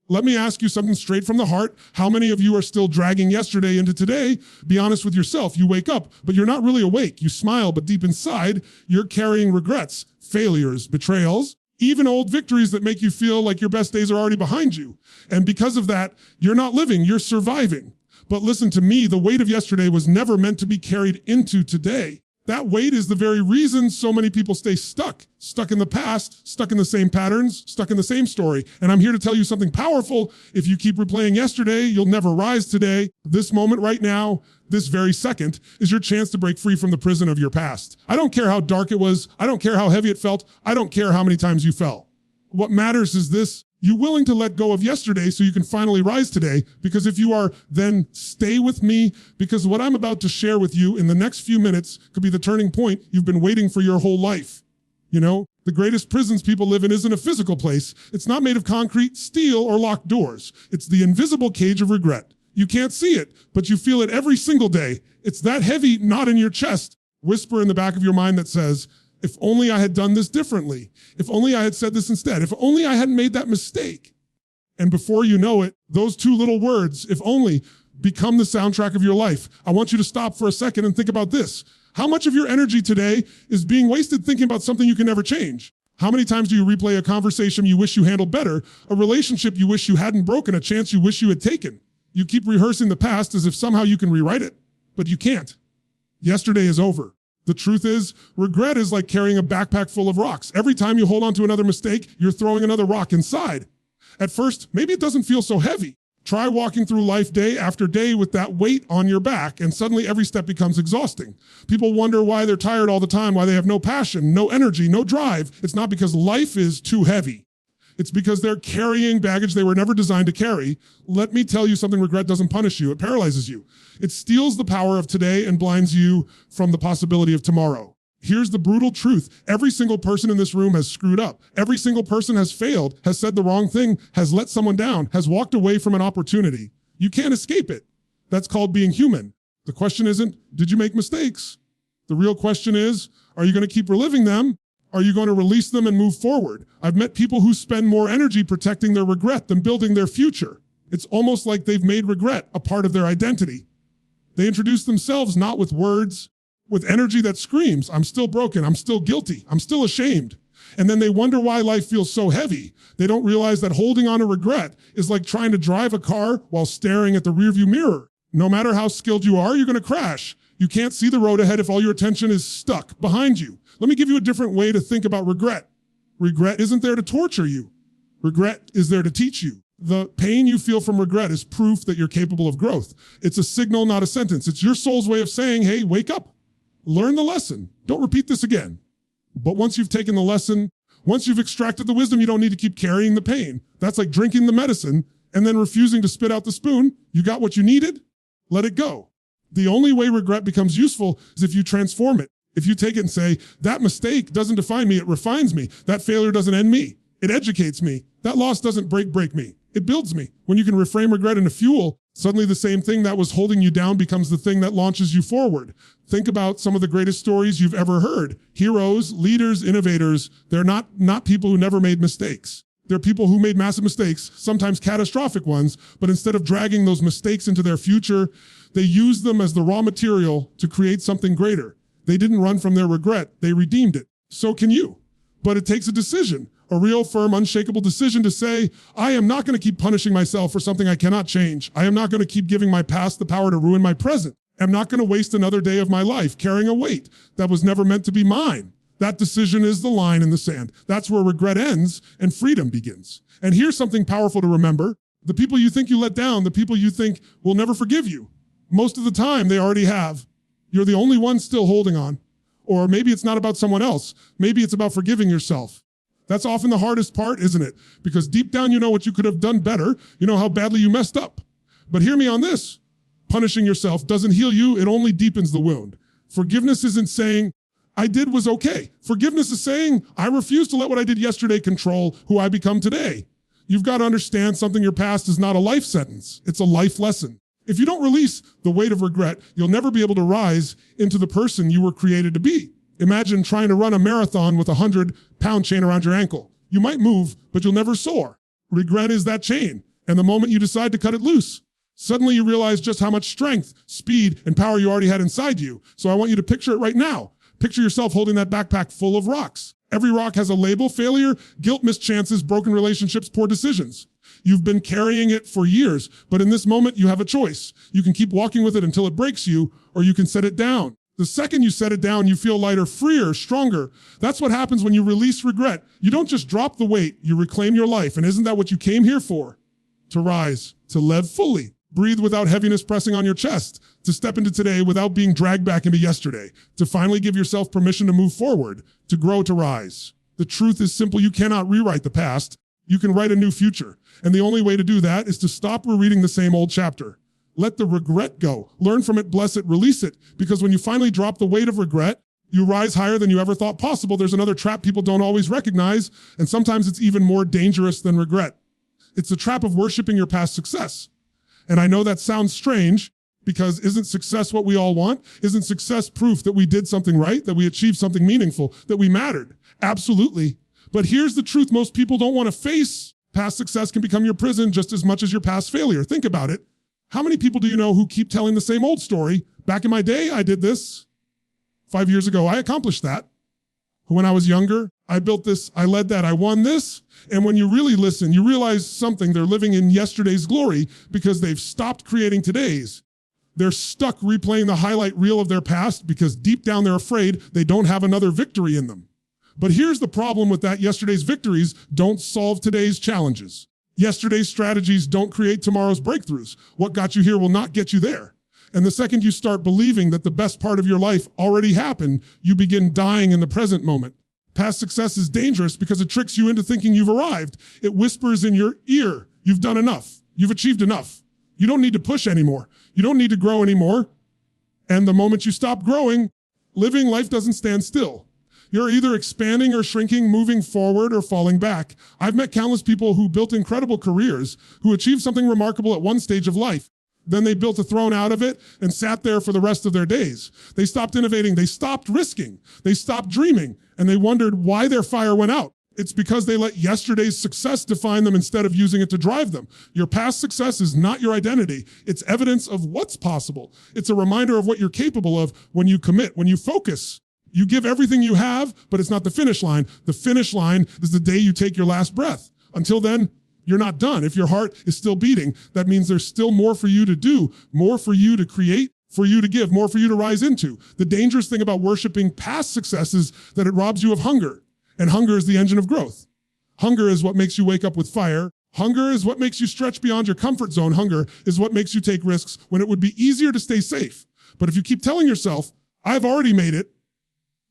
Let me ask you something straight from the heart. How many of you are still dragging yesterday into today? Be honest with yourself. You wake up, but you're not really awake. You smile, but deep inside, you're carrying regrets, failures, betrayals, even old victories that make you feel like your best days are already behind you. And because of that, you're not living, you're surviving. But listen to me, the weight of yesterday was never meant to be carried into today. That weight is the very reason so many people stay stuck in the past, stuck in the same patterns, stuck in the same story. And I'm here to tell you something powerful. If you keep replaying yesterday, you'll never rise today. This moment right now, this very second, is your chance to break free from the prison of your past. I don't care how dark it was. I don't care how heavy it felt. I don't care how many times you fell. What matters is this: you willing to let go of yesterday so you can finally rise today? Because if you are, then stay with me, because what I'm about to share with you in the next few minutes could be the turning point you've been waiting for your whole life. You know, the greatest prisons people live in isn't a physical place. It's not made of concrete, steel, or locked doors. It's the invisible cage of regret. You can't see it, but you feel it every single day. It's that heavy knot in your chest, whisper in the back of your mind that says, if only I had done this differently. If only I had said this instead. If only I hadn't made that mistake. And before you know it, those two little words, if only, become the soundtrack of your life. I want you to stop for a second and think about this. How much of your energy today is being wasted thinking about something you can never change? How many times do you replay a conversation you wish you handled better, a relationship you wish you hadn't broken, a chance you wish you had taken? You keep rehearsing the past as if somehow you can rewrite it, but you can't. Yesterday is over. The truth is, regret is like carrying a backpack full of rocks. Every time you hold on to another mistake, you're throwing another rock inside. At first, maybe it doesn't feel so heavy. Try walking through life day after day with that weight on your back, and suddenly every step becomes exhausting. People wonder why they're tired all the time, why they have no passion, no energy, no drive. It's not because life is too heavy. It's because they're carrying baggage they were never designed to carry. Let me tell you something: regret doesn't punish you, it paralyzes you. It steals the power of today and blinds you from the possibility of tomorrow. Here's the brutal truth. Every single person in this room has screwed up. Every single person has failed, has said the wrong thing, has let someone down, has walked away from an opportunity. You can't escape it. That's called being human. The question isn't, did you make mistakes? The real question is, are you going to keep reliving them? Are you going to release them and move forward? I've met people who spend more energy protecting their regret than building their future. It's almost like they've made regret a part of their identity. They introduce themselves not with words, with energy that screams, I'm still broken, I'm still guilty, I'm still ashamed. And then they wonder why life feels so heavy. They don't realize that holding on to regret is like trying to drive a car while staring at the rearview mirror. No matter how skilled you are, you're going to crash. You can't see the road ahead if all your attention is stuck behind you. Let me give you a different way to think about regret. Regret isn't there to torture you. Regret is there to teach you. The pain you feel from regret is proof that you're capable of growth. It's a signal, not a sentence. It's your soul's way of saying, hey, wake up. Learn the lesson. Don't repeat this again. But once you've taken the lesson, once you've extracted the wisdom, you don't need to keep carrying the pain. That's like drinking the medicine and then refusing to spit out the spoon. You got what you needed, let it go. The only way regret becomes useful is if you transform it. If you take it and say, that mistake doesn't define me, it refines me. That failure doesn't end me, it educates me. That loss doesn't break me, it builds me. When you can reframe regret into fuel, suddenly the same thing that was holding you down becomes the thing that launches you forward. Think about some of the greatest stories you've ever heard. Heroes, leaders, innovators, they're not people who never made mistakes. They're people who made massive mistakes, sometimes catastrophic ones, but instead of dragging those mistakes into their future, they used them as the raw material to create something greater. They didn't run from their regret, they redeemed it. So can you. But it takes a decision, a real firm, unshakable decision to say, I am not going to keep punishing myself for something I cannot change. I am not going to keep giving my past the power to ruin my present. I'm not going to waste another day of my life carrying a weight that was never meant to be mine. That decision is the line in the sand. That's where regret ends and freedom begins. And here's something powerful to remember. The people you think you let down, the people you think will never forgive you, most of the time they already have. You're the only one still holding on. Or maybe it's not about someone else. Maybe it's about forgiving yourself. That's often the hardest part, isn't it? Because deep down you know what you could have done better. You know how badly you messed up. But hear me on this. Punishing yourself doesn't heal you, it only deepens the wound. Forgiveness isn't saying, I did was okay. Forgiveness is saying, I refuse to let what I did yesterday control who I become today. You've got to understand something your past is not a life sentence. It's a life lesson. If you don't release the weight of regret, you'll never be able to rise into the person you were created to be. Imagine trying to run a marathon with a 100-pound chain around your ankle. You might move, but you'll never soar. Regret is that chain. And the moment you decide to cut it loose, suddenly you realize just how much strength, speed, and power you already had inside you. So I want you to picture it right now. Picture yourself holding that backpack full of rocks. Every rock has a label: failure, guilt, missed chances, broken relationships, poor decisions. You've been carrying it for years, but in this moment you have a choice. You can keep walking with it until it breaks you, or you can set it down. The second you set it down, you feel lighter, freer, stronger. That's what happens when you release regret. You don't just drop the weight, you reclaim your life. And isn't that what you came here for? To rise, to live fully. Breathe without heaviness pressing on your chest, to step into today without being dragged back into yesterday, to finally give yourself permission to move forward, to grow, to rise. The truth is simple: you cannot rewrite the past. You can write a new future. And the only way to do that is to stop rereading the same old chapter. Let the regret go. Learn from it, bless it, release it. Because when you finally drop the weight of regret, you rise higher than you ever thought possible. There's another trap people don't always recognize, and sometimes it's even more dangerous than regret. It's the trap of worshiping your past success. And I know that sounds strange, because isn't success what we all want? Isn't success proof that we did something right, that we achieved something meaningful, that we mattered? Absolutely. But here's the truth most people don't want to face. Past success can become your prison just as much as your past failure. Think about it. How many people do you know who keep telling the same old story? Back in my day, I did this. 5 years ago, I accomplished that. When I was younger, I built this, I led that, I won this. And when you really listen, you realize something. They're living in yesterday's glory because they've stopped creating today's. They're stuck replaying the highlight reel of their past because deep down they're afraid they don't have another victory in them. But here's the problem with that: yesterday's victories don't solve today's challenges. Yesterday's strategies don't create tomorrow's breakthroughs. What got you here will not get you there. And the second you start believing that the best part of your life already happened, you begin dying in the present moment. Past success is dangerous because it tricks you into thinking you've arrived. It whispers in your ear, you've done enough. You've achieved enough. You don't need to push anymore. You don't need to grow anymore. And the moment you stop growing, living life doesn't stand still. You're either expanding or shrinking, moving forward or falling back. I've met countless people who built incredible careers, who achieved something remarkable at one stage of life. Then they built a throne out of it and sat there for the rest of their days. They stopped innovating, they stopped risking, they stopped dreaming, and they wondered why their fire went out. It's because they let yesterday's success define them instead of using it to drive them. Your past success is not your identity. It's evidence of what's possible. It's a reminder of what you're capable of when you commit, when you focus. You give everything you have, but it's not the finish line. The finish line is the day you take your last breath. Until then, you're not done. If your heart is still beating, that means there's still more for you to do, more for you to create, for you to give, more for you to rise into. The dangerous thing about worshiping past success is that it robs you of hunger. And hunger is the engine of growth. Hunger is what makes you wake up with fire. Hunger is what makes you stretch beyond your comfort zone. Hunger is what makes you take risks when it would be easier to stay safe. But if you keep telling yourself, I've already made it,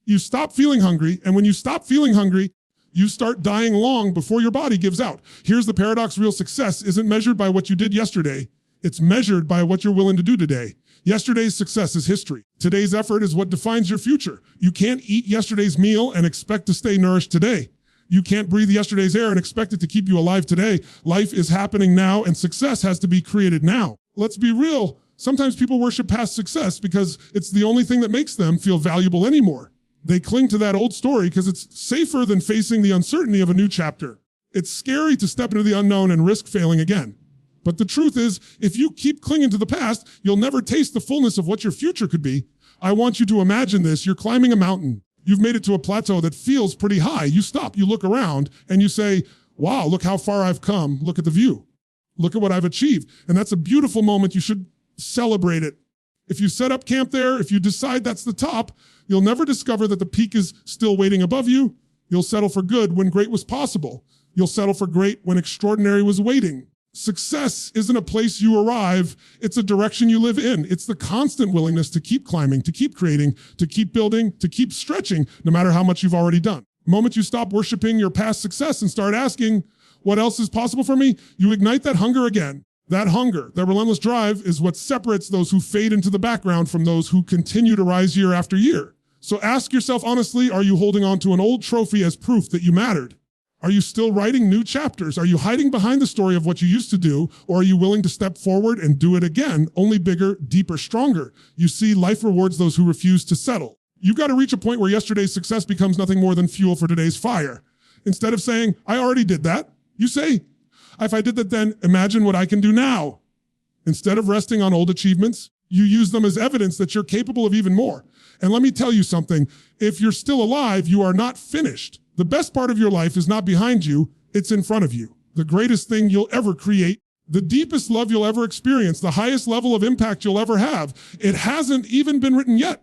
you stop feeling hungry. And when you stop feeling hungry, you start dying long before your body gives out. Here's the paradox: real success isn't measured by what you did yesterday. It's measured by what you're willing to do today. Yesterday's success is history. Today's effort is what defines your future. You can't eat yesterday's meal and expect to stay nourished today. You can't breathe yesterday's air and expect it to keep you alive today. Life is happening now, and success has to be created now. Let's be real. Sometimes people worship past success because it's the only thing that makes them feel valuable anymore. They cling to that old story because it's safer than facing the uncertainty of a new chapter. It's scary to step into the unknown and risk failing again. But the truth is, if you keep clinging to the past, you'll never taste the fullness of what your future could be. I want you to imagine this. You're climbing a mountain. You've made it to a plateau that feels pretty high. You stop, you look around, and you say, wow, look how far I've come. Look at the view. Look at what I've achieved. And that's a beautiful moment. You should celebrate it. If you set up camp there, if you decide that's the top, you'll never discover that the peak is still waiting above you. You'll settle for good when great was possible. You'll settle for great when extraordinary was waiting. Success isn't a place you arrive. It's a direction you live in. It's the constant willingness to keep climbing, to keep creating, to keep building, to keep stretching, no matter how much you've already done. The moment you stop worshiping your past success and start asking, what else is possible for me? You ignite that hunger again. That hunger, that relentless drive, is what separates those who fade into the background from those who continue to rise year after year. So ask yourself honestly, are you holding on to an old trophy as proof that you mattered? Are you still writing new chapters? Are you hiding behind the story of what you used to do? Or are you willing to step forward and do it again, only bigger, deeper, stronger? You see, life rewards those who refuse to settle. You've got to reach a point where yesterday's success becomes nothing more than fuel for today's fire. Instead of saying, I already did that, you say, If I did that then, imagine what I can do now. Instead of resting on old achievements, you use them as evidence that you're capable of even more. And let me tell you something, if you're still alive, you are not finished. The best part of your life is not behind you, it's in front of you. The greatest thing you'll ever create, the deepest love you'll ever experience, the highest level of impact you'll ever have. It hasn't even been written yet,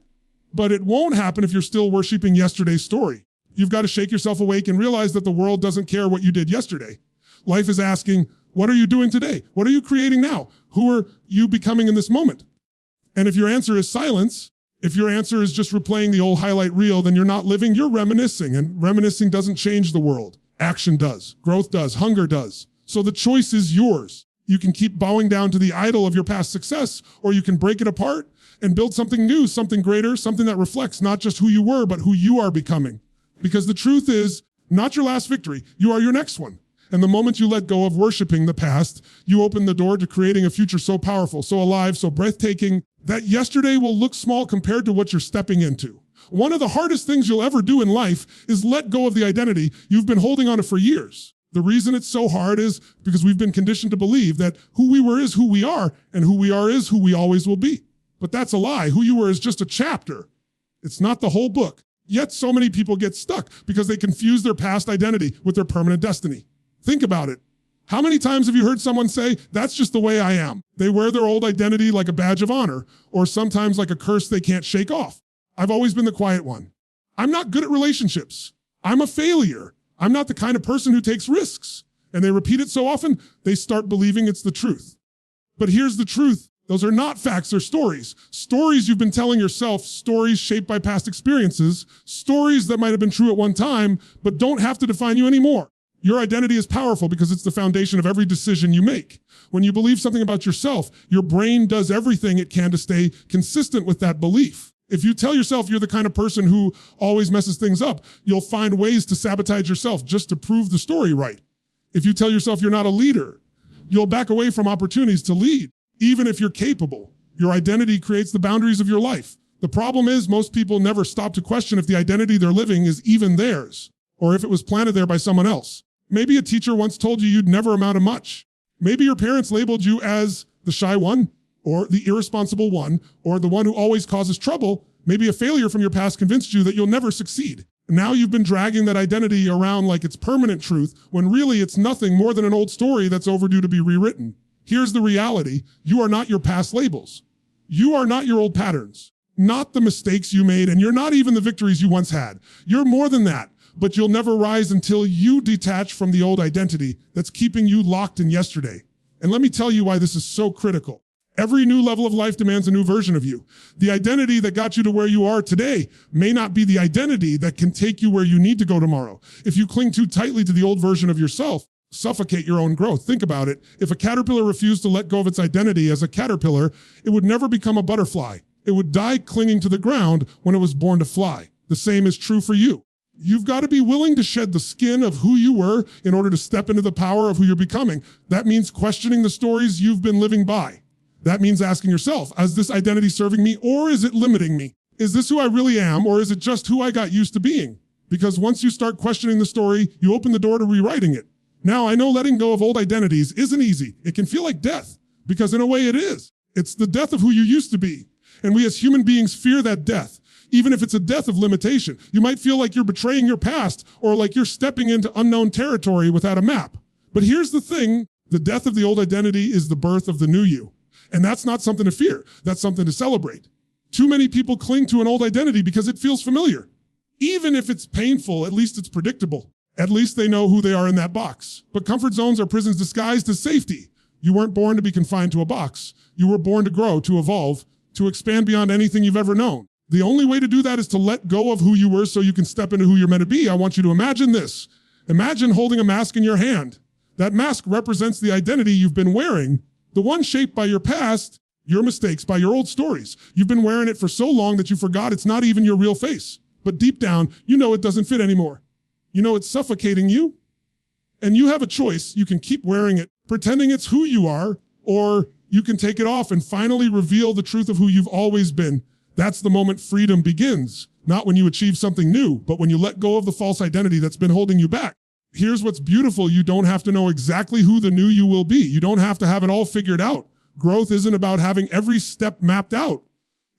but it won't happen if you're still worshiping yesterday's story. You've got to shake yourself awake and realize that the world doesn't care what you did yesterday. Life is asking, what are you doing today? What are you creating now? Who are you becoming in this moment? And if your answer is silence, if your answer is just replaying the old highlight reel, then you're not living, you're reminiscing. And reminiscing doesn't change the world. Action does. Growth does. Hunger does. So the choice is yours. You can keep bowing down to the idol of your past success, or you can break it apart and build something new, something greater, something that reflects not just who you were, but who you are becoming. Because the truth is, not your last victory, you are your next one. And the moment you let go of worshiping the past, you open the door to creating a future so powerful, so alive, so breathtaking, that yesterday will look small compared to what you're stepping into. One of the hardest things you'll ever do in life is let go of the identity you've been holding on to for years. The reason it's so hard is because we've been conditioned to believe that who we were is who we are, and who we are is who we always will be. But that's a lie. Who you were is just a chapter. It's not the whole book. Yet so many people get stuck because they confuse their past identity with their permanent destiny. Think about it. How many times have you heard someone say, that's just the way I am? They wear their old identity like a badge of honor, or sometimes like a curse they can't shake off. I've always been the quiet one. I'm not good at relationships. I'm a failure. I'm not the kind of person who takes risks. And they repeat it so often, they start believing it's the truth. But here's the truth. Those are not facts, they're stories. Stories you've been telling yourself, stories shaped by past experiences, stories that might have been true at one time, but don't have to define you anymore. Your identity is powerful because it's the foundation of every decision you make. When you believe something about yourself, your brain does everything it can to stay consistent with that belief. If you tell yourself you're the kind of person who always messes things up, you'll find ways to sabotage yourself just to prove the story right. If you tell yourself you're not a leader, you'll back away from opportunities to lead. Even if you're capable, your identity creates the boundaries of your life. The problem is most people never stop to question if the identity they're living is even theirs, or if it was planted there by someone else. Maybe a teacher once told you you'd never amount to much. Maybe your parents labeled you as the shy one, or the irresponsible one, or the one who always causes trouble. Maybe a failure from your past convinced you that you'll never succeed. Now you've been dragging that identity around like it's permanent truth, when really it's nothing more than an old story that's overdue to be rewritten. Here's the reality. You are not your past labels. You are not your old patterns, not the mistakes you made, and you're not even the victories you once had. You're more than that, but you'll never rise until you detach from the old identity that's keeping you locked in yesterday. And let me tell you why this is so critical. Every new level of life demands a new version of you. The identity that got you to where you are today may not be the identity that can take you where you need to go tomorrow. If you cling too tightly to the old version of yourself, suffocate your own growth. Think about it. If a caterpillar refused to let go of its identity as a caterpillar, it would never become a butterfly. It would die clinging to the ground when it was born to fly. The same is true for you. You've got to be willing to shed the skin of who you were in order to step into the power of who you're becoming. That means questioning the stories you've been living by. That means asking yourself, is this identity serving me or is it limiting me? Is this who I really am or is it just who I got used to being? Because once you start questioning the story, you open the door to rewriting it. Now, I know letting go of old identities isn't easy. It can feel like death, because in a way it is. It's the death of who you used to be. And we as human beings fear that death, even if it's a death of limitation. You might feel like you're betraying your past or like you're stepping into unknown territory without a map. But here's the thing, the death of the old identity is the birth of the new you. And that's not something to fear, that's something to celebrate. Too many people cling to an old identity because it feels familiar. Even if it's painful, at least it's predictable. At least they know who they are in that box. But comfort zones are prisons disguised as safety. You weren't born to be confined to a box. You were born to grow, to evolve, to expand beyond anything you've ever known. The only way to do that is to let go of who you were so you can step into who you're meant to be. I want you to imagine this. Imagine holding a mask in your hand. That mask represents the identity you've been wearing, the one shaped by your past, your mistakes, by your old stories. You've been wearing it for so long that you forgot it's not even your real face. But deep down, you know it doesn't fit anymore. You know it's suffocating you. And you have a choice. You can keep wearing it, pretending it's who you are, or you can take it off and finally reveal the truth of who you've always been. That's the moment freedom begins. Not when you achieve something new, but when you let go of the false identity that's been holding you back. Here's what's beautiful. You don't have to know exactly who the new you will be. You don't have to have it all figured out. Growth isn't about having every step mapped out.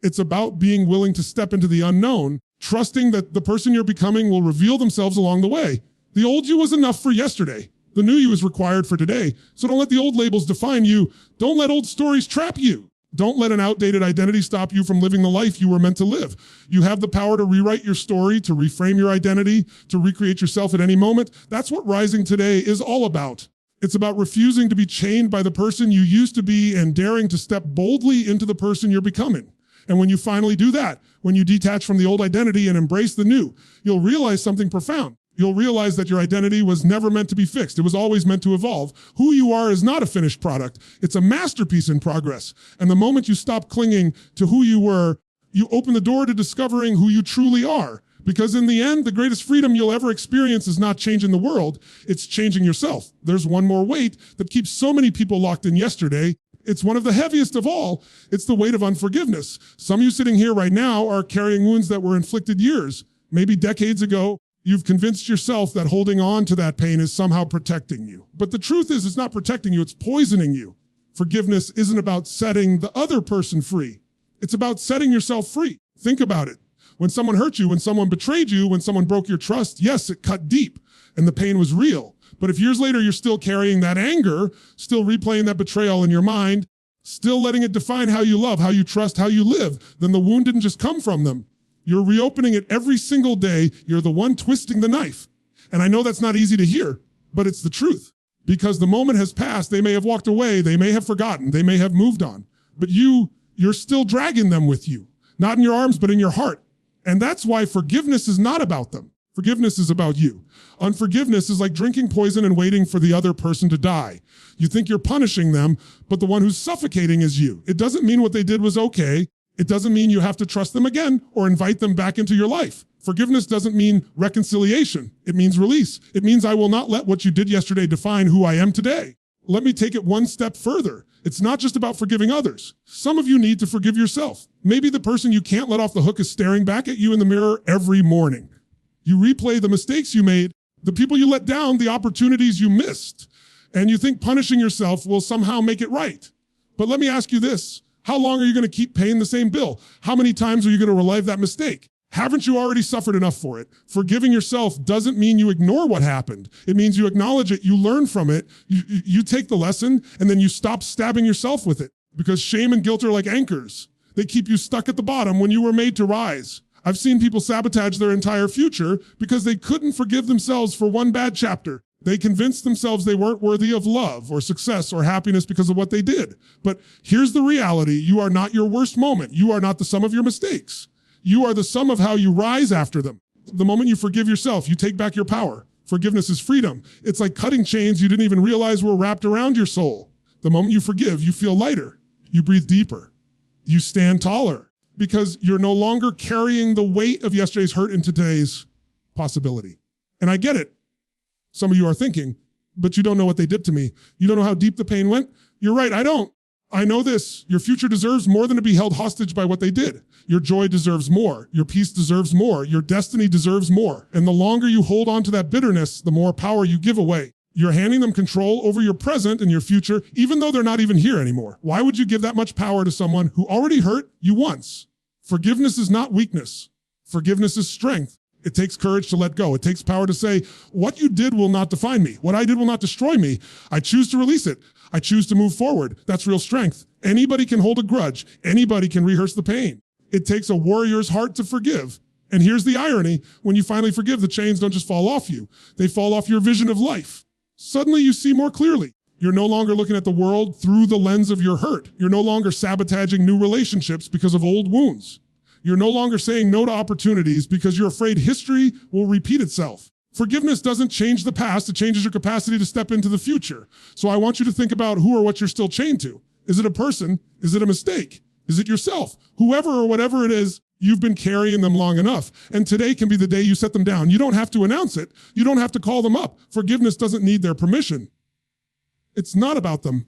It's about being willing to step into the unknown, trusting that the person you're becoming will reveal themselves along the way. The old you was enough for yesterday. The new you is required for today. So don't let the old labels define you. Don't let old stories trap you. Don't let an outdated identity stop you from living the life you were meant to live. You have the power to rewrite your story, to reframe your identity, to recreate yourself at any moment. That's what Rising Today is all about. It's about refusing to be chained by the person you used to be and daring to step boldly into the person you're becoming. And when you finally do that, when you detach from the old identity and embrace the new, you'll realize something profound. You'll realize that your identity was never meant to be fixed. It was always meant to evolve. Who you are is not a finished product. It's a masterpiece in progress. And the moment you stop clinging to who you were, you open the door to discovering who you truly are. Because in the end, the greatest freedom you'll ever experience is not changing the world. It's changing yourself. There's one more weight that keeps so many people locked in yesterday. It's one of the heaviest of all. It's the weight of unforgiveness. Some of you sitting here right now are carrying wounds that were inflicted years, maybe decades ago. You've convinced yourself that holding on to that pain is somehow protecting you. But the truth is, it's not protecting you, it's poisoning you. Forgiveness isn't about setting the other person free. It's about setting yourself free. Think about it. When someone hurt you, when someone betrayed you, when someone broke your trust, yes, it cut deep and the pain was real. But if years later you're still carrying that anger, still replaying that betrayal in your mind, still letting it define how you love, how you trust, how you live, then the wound didn't just come from them. You're reopening it every single day. You're the one twisting the knife. And I know that's not easy to hear, but it's the truth. Because the moment has passed, they may have walked away, they may have forgotten, they may have moved on. But you're still dragging them with you. Not in your arms, but in your heart. And that's why forgiveness is not about them. Forgiveness is about you. Unforgiveness is like drinking poison and waiting for the other person to die. You think you're punishing them, but the one who's suffocating is you. It doesn't mean what they did was okay. It doesn't mean you have to trust them again or invite them back into your life. Forgiveness doesn't mean reconciliation. It means release. It means I will not let what you did yesterday define who I am today. Let me take it one step further. It's not just about forgiving others. Some of you need to forgive yourself. Maybe the person you can't let off the hook is staring back at you in the mirror every morning. You replay the mistakes you made, the people you let down, the opportunities you missed, and you think punishing yourself will somehow make it right. But let me ask you this. How long are you going to keep paying the same bill? How many times are you going to relive that mistake? Haven't you already suffered enough for it? Forgiving yourself doesn't mean you ignore what happened. It means you acknowledge it, you learn from it, you take the lesson, and then you stop stabbing yourself with it. Because shame and guilt are like anchors. They keep you stuck at the bottom when you were made to rise. I've seen people sabotage their entire future because they couldn't forgive themselves for one bad chapter. They convinced themselves they weren't worthy of love or success or happiness because of what they did. But here's the reality. You are not your worst moment. You are not the sum of your mistakes. You are the sum of how you rise after them. The moment you forgive yourself, you take back your power. Forgiveness is freedom. It's like cutting chains you didn't even realize were wrapped around your soul. The moment you forgive, you feel lighter. You breathe deeper. You stand taller because you're no longer carrying the weight of yesterday's hurt into today's possibility. And I get it. Some of you are thinking, but you don't know what they did to me. You don't know how deep the pain went. You're right, I don't. I know this. Your future deserves more than to be held hostage by what they did. Your joy deserves more. Your peace deserves more. Your destiny deserves more. And the longer you hold on to that bitterness, the more power you give away. You're handing them control over your present and your future, even though they're not even here anymore. Why would you give that much power to someone who already hurt you once? Forgiveness is not weakness. Forgiveness is strength. It takes courage to let go. It takes power to say, what you did will not define me. What I did will not destroy me. I choose to release it. I choose to move forward. That's real strength. Anybody can hold a grudge. Anybody can rehearse the pain. It takes a warrior's heart to forgive. And here's the irony. When you finally forgive, the chains don't just fall off you. They fall off your vision of life. Suddenly you see more clearly. You're no longer looking at the world through the lens of your hurt. You're no longer sabotaging new relationships because of old wounds. You're no longer saying no to opportunities because you're afraid history will repeat itself. Forgiveness doesn't change the past, it changes your capacity to step into the future. So I want you to think about who or what you're still chained to. Is it a person? Is it a mistake? Is it yourself? Whoever or whatever it is, you've been carrying them long enough. And today can be the day you set them down. You don't have to announce it. You don't have to call them up. Forgiveness doesn't need their permission. It's not about them.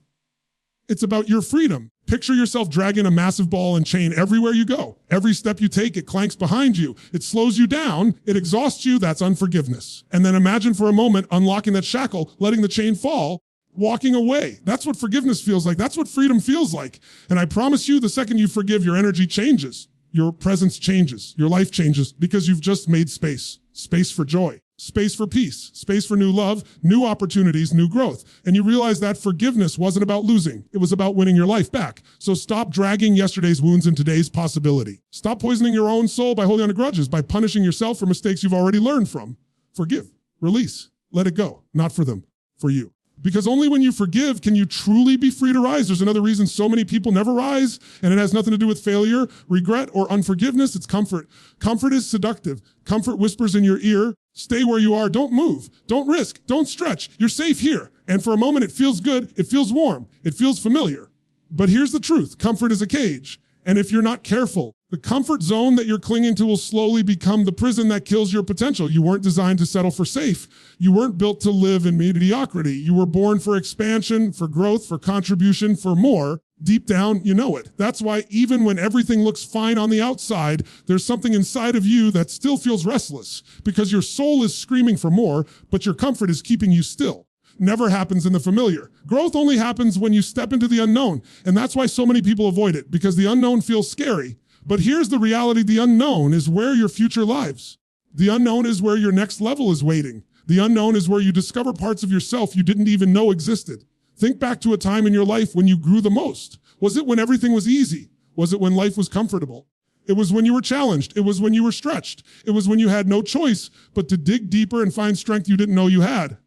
It's about your freedom. Picture yourself dragging a massive ball and chain everywhere you go. Every step you take, it clanks behind you. It slows you down. It exhausts you. That's unforgiveness. And then imagine for a moment unlocking that shackle, letting the chain fall, walking away. That's what forgiveness feels like. That's what freedom feels like. And I promise you, the second you forgive, your energy changes. Your presence changes. Your life changes because you've just made space. Space for joy. Space for peace, space for new love, new opportunities, new growth. And you realize that forgiveness wasn't about losing. It was about winning your life back. So stop dragging yesterday's wounds in today's possibility. Stop poisoning your own soul by holding on to grudges, by punishing yourself for mistakes you've already learned from. Forgive, release, let it go. Not for them, for you. Because only when you forgive can you truly be free to rise. There's another reason so many people never rise, and it has nothing to do with failure, regret, or unforgiveness. It's comfort. Comfort is seductive. Comfort whispers in your ear, stay where you are, don't move, don't risk, don't stretch. You're safe here. And for a moment, it feels good, it feels warm, it feels familiar. But here's the truth. Comfort is a cage. And if you're not careful, the comfort zone that you're clinging to will slowly become the prison that kills your potential. You weren't designed to settle for safe. You weren't built to live in mediocrity. You were born for expansion, for growth, for contribution, for more. Deep down, you know it. That's why even when everything looks fine on the outside, there's something inside of you that still feels restless because your soul is screaming for more, but your comfort is keeping you still. Never happens in the familiar. Growth only happens when you step into the unknown. And that's why so many people avoid it, because the unknown feels scary. But here's the reality. The unknown is where your future lives. The unknown is where your next level is waiting. The unknown is where you discover parts of yourself you didn't even know existed. Think back to a time in your life when you grew the most. Was it when everything was easy? Was it when life was comfortable? It was when you were challenged. It was when you were stretched. It was when you had no choice but to dig deeper and find strength you didn't know you had.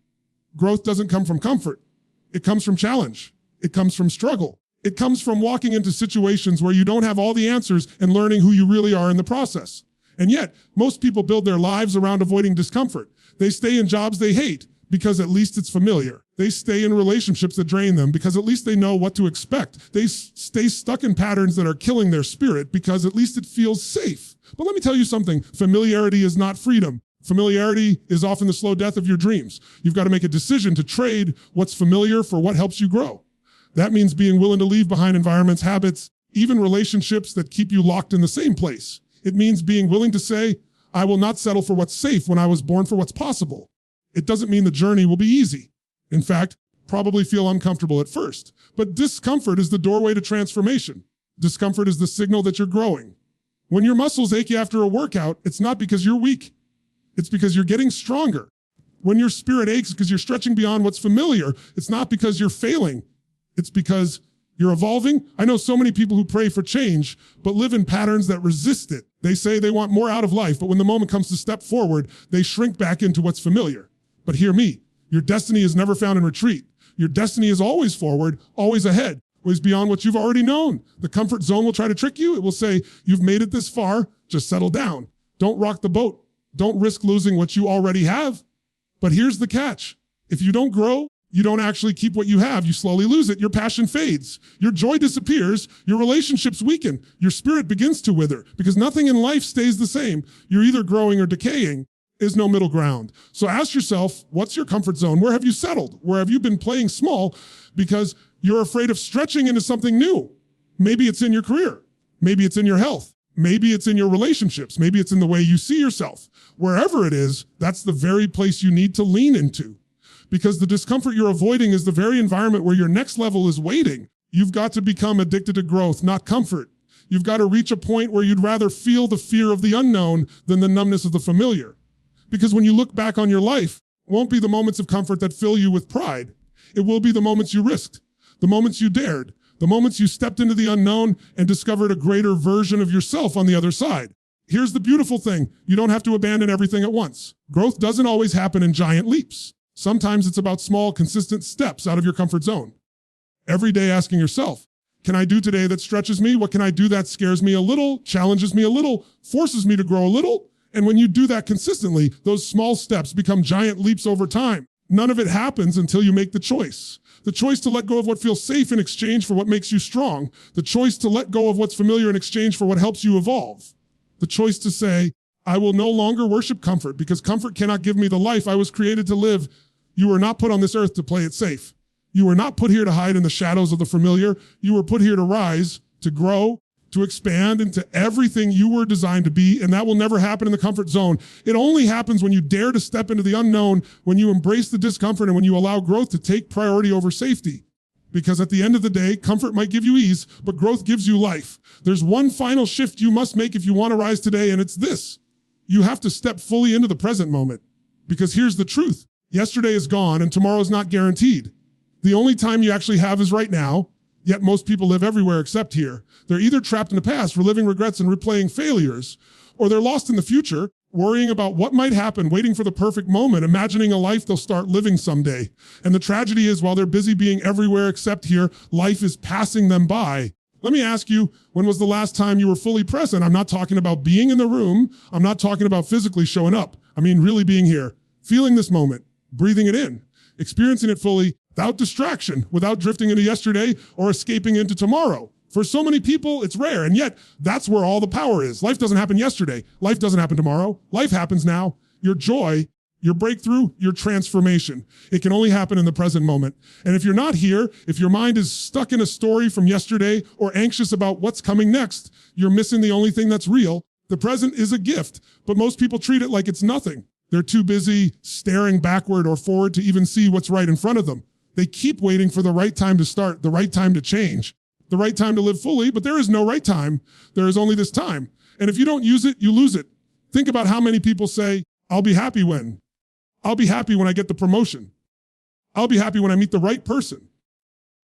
Growth doesn't come from comfort. It comes from challenge. It comes from struggle. It comes from walking into situations where you don't have all the answers and learning who you really are in the process. And yet, most people build their lives around avoiding discomfort. They stay in jobs they hate because at least it's familiar. They stay in relationships that drain them because at least they know what to expect. They stay stuck in patterns that are killing their spirit because at least it feels safe. But let me tell you something. Familiarity is not freedom. Familiarity is often the slow death of your dreams. You've got to make a decision to trade what's familiar for what helps you grow. That means being willing to leave behind environments, habits, even relationships that keep you locked in the same place. It means being willing to say, I will not settle for what's safe when I was born for what's possible. It doesn't mean the journey will be easy. In fact, probably feel uncomfortable at first. But discomfort is the doorway to transformation. Discomfort is the signal that you're growing. When your muscles ache you after a workout, it's not because you're weak. It's because you're getting stronger. When your spirit aches because you're stretching beyond what's familiar, it's not because you're failing. It's because you're evolving. I know so many people who pray for change, but live in patterns that resist it. They say they want more out of life, but when the moment comes to step forward, they shrink back into what's familiar. But hear me, your destiny is never found in retreat. Your destiny is always forward, always ahead, always beyond what you've already known. The comfort zone will try to trick you. It will say, you've made it this far, just settle down. Don't rock the boat. Don't risk losing what you already have. But here's the catch. If you don't grow, you don't actually keep what you have. You slowly lose it. Your passion fades. Your joy disappears. Your relationships weaken. Your spirit begins to wither because nothing in life stays the same. You're either growing or decaying. There's no middle ground. So ask yourself, what's your comfort zone? Where have you settled? Where have you been playing small because you're afraid of stretching into something new? Maybe it's in your career. Maybe it's in your health. Maybe it's in your relationships. Maybe it's in the way you see yourself. Wherever it is, that's the very place you need to lean into. Because the discomfort you're avoiding is the very environment where your next level is waiting. You've got to become addicted to growth, not comfort. You've got to reach a point where you'd rather feel the fear of the unknown than the numbness of the familiar. Because when you look back on your life, it won't be the moments of comfort that fill you with pride. It will be the moments you risked, the moments you dared, the moments you stepped into the unknown and discovered a greater version of yourself on the other side. Here's the beautiful thing. You don't have to abandon everything at once. Growth doesn't always happen in giant leaps. Sometimes it's about small, consistent steps out of your comfort zone. Every day asking yourself, can I do today that stretches me? What can I do that scares me a little, challenges me a little, forces me to grow a little? And when you do that consistently, those small steps become giant leaps over time. None of it happens until you make the choice. The choice to let go of what feels safe in exchange for what makes you strong. The choice to let go of what's familiar in exchange for what helps you evolve. The choice to say, I will no longer worship comfort because comfort cannot give me the life I was created to live. You were not put on this earth to play it safe. You were not put here to hide in the shadows of the familiar. You were put here to rise, to grow, to expand into everything you were designed to be, and that will never happen in the comfort zone. It only happens when you dare to step into the unknown, when you embrace the discomfort, and when you allow growth to take priority over safety. Because at the end of the day, comfort might give you ease, but growth gives you life. There's one final shift you must make if you want to rise today, and it's this. You have to step fully into the present moment. Because here's the truth. Yesterday is gone, and tomorrow is not guaranteed. The only time you actually have is right now, yet most people live everywhere except here. They're either trapped in the past, reliving regrets and replaying failures, or they're lost in the future, worrying about what might happen, waiting for the perfect moment, imagining a life they'll start living someday. And the tragedy is, while they're busy being everywhere except here, life is passing them by. Let me ask you, when was the last time you were fully present? I'm not talking about being in the room. I'm not talking about physically showing up. I mean, really being here, feeling this moment, breathing it in, experiencing it fully, without distraction, without drifting into yesterday or escaping into tomorrow. For so many people, it's rare, and yet that's where all the power is. Life doesn't happen yesterday. Life doesn't happen tomorrow. Life happens now. Your joy, your breakthrough, your transformation. It can only happen in the present moment. And if you're not here, if your mind is stuck in a story from yesterday or anxious about what's coming next, you're missing the only thing that's real. The present is a gift, but most people treat it like it's nothing. They're too busy staring backward or forward to even see what's right in front of them. They keep waiting for the right time to start, the right time to change, the right time to live fully, but there is no right time. There is only this time. And if you don't use it, you lose it. Think about how many people say, I'll be happy when. I'll be happy when I get the promotion. I'll be happy when I meet the right person.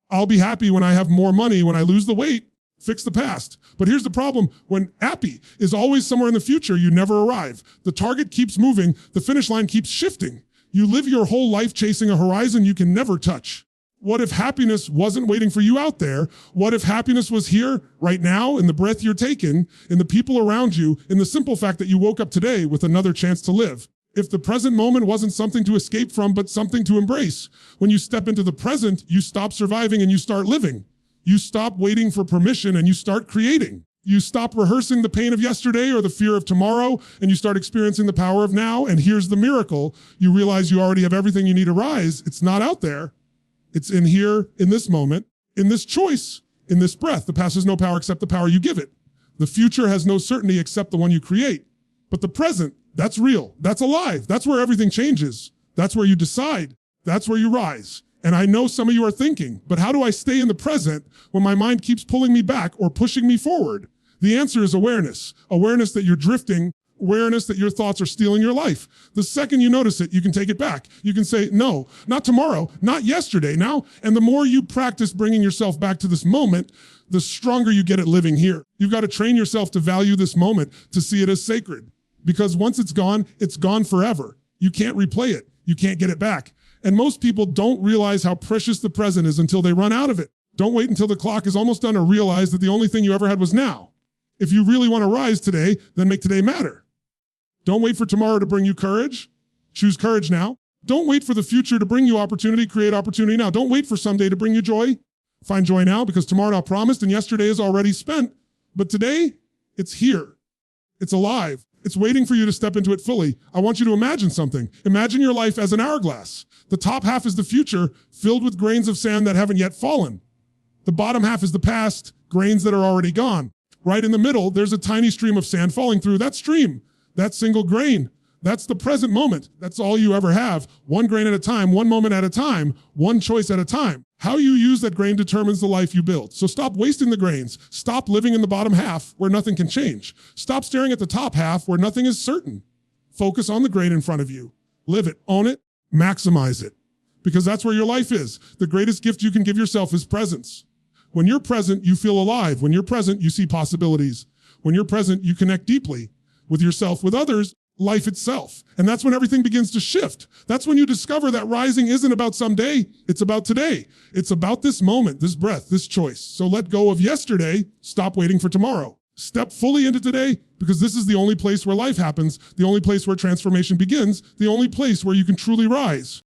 I'll be happy when I have more money, when I lose the weight, fix the past. But here's the problem. When happy is always somewhere in the future, you never arrive. The target keeps moving. The finish line keeps shifting. You live your whole life chasing a horizon you can never touch. What if happiness wasn't waiting for you out there? What if happiness was here right now in the breath you're taking, in the people around you, in the simple fact that you woke up today with another chance to live? If the present moment wasn't something to escape from, but something to embrace. When you step into the present, you stop surviving and you start living. You stop waiting for permission and you start creating. You stop rehearsing the pain of yesterday or the fear of tomorrow, and you start experiencing the power of now. And here's the miracle. You realize you already have everything you need to rise. It's not out there. It's in here, in this moment, in this choice, in this breath. The past has no power except the power you give it. The future has no certainty except the one you create. But the present, that's real. That's alive. That's where everything changes. That's where you decide. That's where you rise. And I know some of you are thinking, but how do I stay in the present when my mind keeps pulling me back or pushing me forward? The answer is awareness. Awareness that you're drifting, awareness that your thoughts are stealing your life. The second you notice it, you can take it back. You can say, no, not tomorrow, not yesterday, now. And the more you practice bringing yourself back to this moment, the stronger you get at living here. You've got to train yourself to value this moment, to see it as sacred. Because once it's gone forever. You can't replay it. You can't get it back. And most people don't realize how precious the present is until they run out of it. Don't wait until the clock is almost done to realize that the only thing you ever had was now. If you really want to rise today, then make today matter. Don't wait for tomorrow to bring you courage. Choose courage now. Don't wait for the future to bring you opportunity. Create opportunity now. Don't wait for someday to bring you joy. Find joy now, because tomorrow not promised and yesterday is already spent. But today, it's here. It's alive. It's waiting for you to step into it fully. I want you to imagine something. Imagine your life as an hourglass. The top half is the future, filled with grains of sand that haven't yet fallen. The bottom half is the past, grains that are already gone. Right in the middle, there's a tiny stream of sand falling through. That stream, that single grain, that's the present moment. That's all you ever have. One grain at a time, one moment at a time, one choice at a time. How you use that grain determines the life you build. So stop wasting the grains. Stop living in the bottom half where nothing can change. Stop staring at the top half where nothing is certain. Focus on the grain in front of you. Live it, own it, maximize it. Because that's where your life is. The greatest gift you can give yourself is presence. When you're present, you feel alive. When you're present, you see possibilities. When you're present, you connect deeply with yourself, with others, life itself. And that's when everything begins to shift. That's when you discover that rising isn't about someday, it's about today. It's about this moment, this breath, this choice. So let go of yesterday, stop waiting for tomorrow. Step fully into today, because this is the only place where life happens, the only place where transformation begins, the only place where you can truly rise.